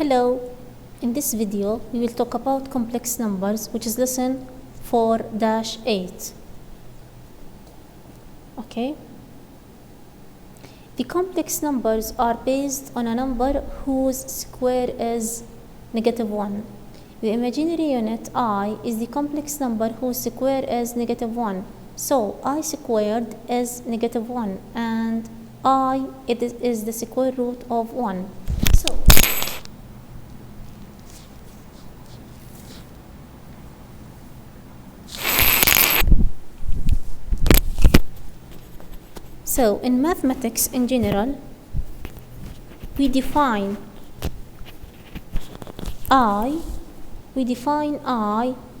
Hello, in this video we will talk about complex numbers, which is lesson 4-8. Okay? The complex numbers are based on a number whose square is -1. The imaginary unit I is the complex number whose square is -1. So I squared is -1 and I is the square root of 1. So in mathematics in general, we define I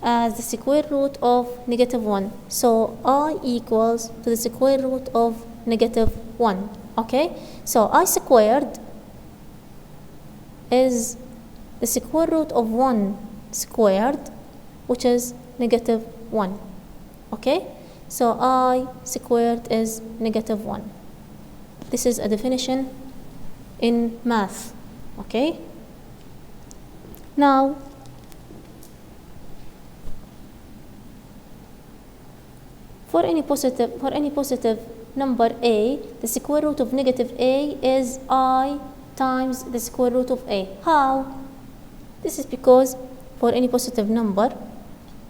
as the square root of -1. So I equals to the square root of -1. Okay? So I squared is the square root of 1 squared, which is -1. Okay? So I squared is -1. This is a definition in math. Okay? Now, for any positive number a, the square root of -a is I times the square root of a. How? This is because for any positive number,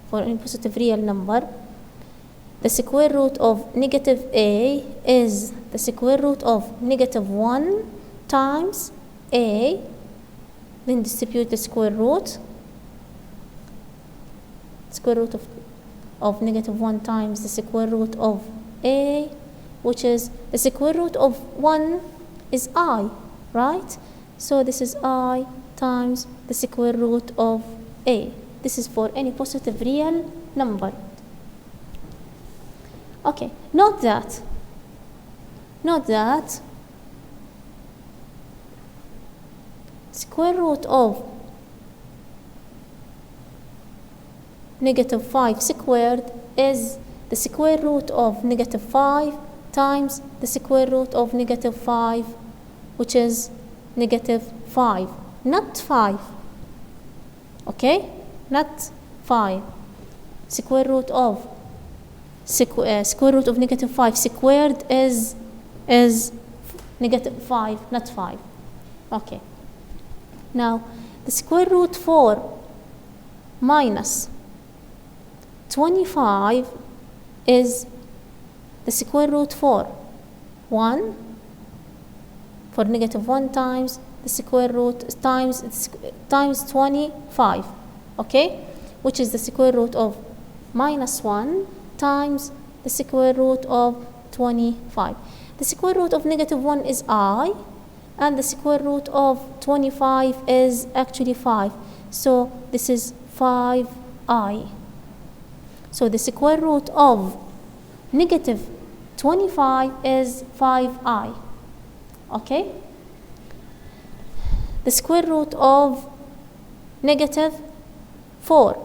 for any positive real number, the square root of -a is the square root of -1 times a, then distribute the square root of -1 times the square root of a, which is the square root of 1 is I, right? So this is I times the square root of a. This is for any positive real number. Okay, note that square root of -5 squared is the square root of -5 times the square root of -5, which is -5, not 5. Okay, not 5. Square root of -5 squared is -5, not 5. Okay. Now the square root 4 minus 25 is the square root 4 1 for -1 times the square root times 25. Okay, which is the square root of -1 times the square root of 25. The square root of -1 is I, and the square root of 25 is actually 5. So this is 5i. So the square root of -25 is 5i. Okay? The square root of -4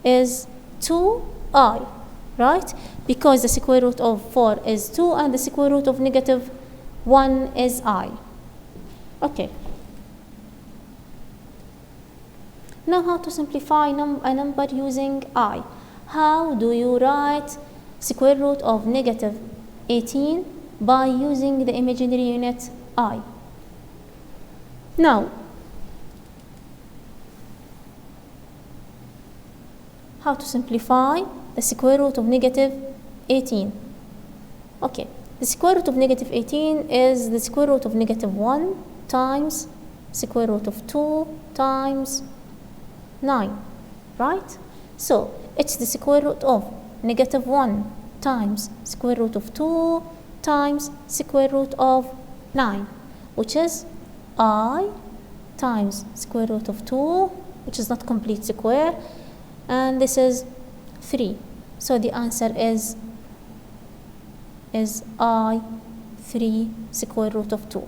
is 2i. Right? Because the square root of 4 is 2 and the square root of -1 is I. Okay. Now how to simplify a number using I. How do you write square root of -18 by using the imaginary unit I? Now, how to simplify the square root of -18. Okay, the square root of -18 is the square root of -1 times square root of 2 times 9, right? So it's the square root of -1 times square root of 2 times square root of 9, which is I times square root of 2, which is not complete square, and this is 3. So the answer is I 3 square root of 2.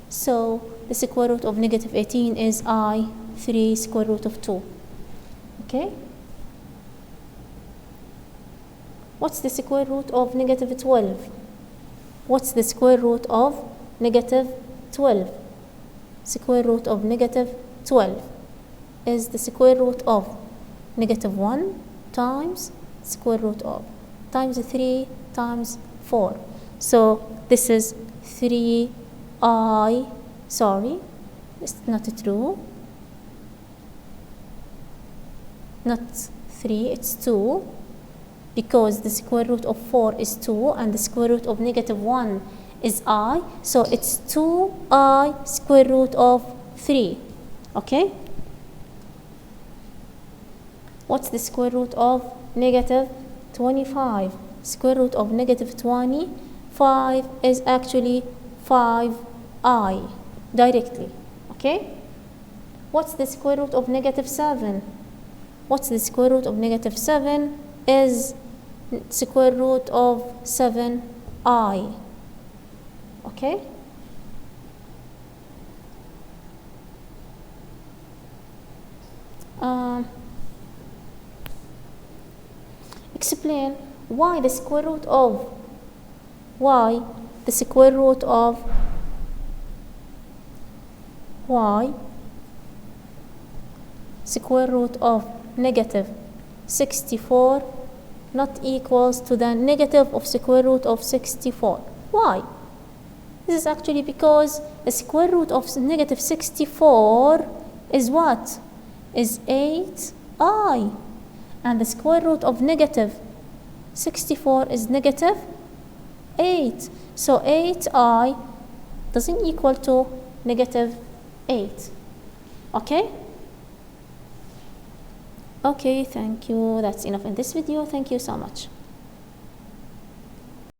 So the square root of -18 is I 3 square root of 2. Okay? What's the square root of -12? What's the square root of -12? square root of negative 12 is the square root of negative 1 times square root of times 3 times 4. So this is 3i, sorry, it's not true, not 3, it's 2, because the square root of 4 is 2 and the square root of negative 1 is I, so it's 2i square root of 3. Okay, what's the square root of negative 25? Square root of negative 25 is actually 5i directly. Okay, what's the square root of negative 7? What's the square root of negative 7 is square root of 7i. Okay, explain why the square root of square root of negative 64 not equals to the negative of square root of 64. Why? This is actually because the square root of negative 64 is what? Is 8i. And the square root of negative 64 is negative 8. So 8i doesn't equal to negative 8. Okay? Okay, thank you. That's enough in this video. Thank you so much.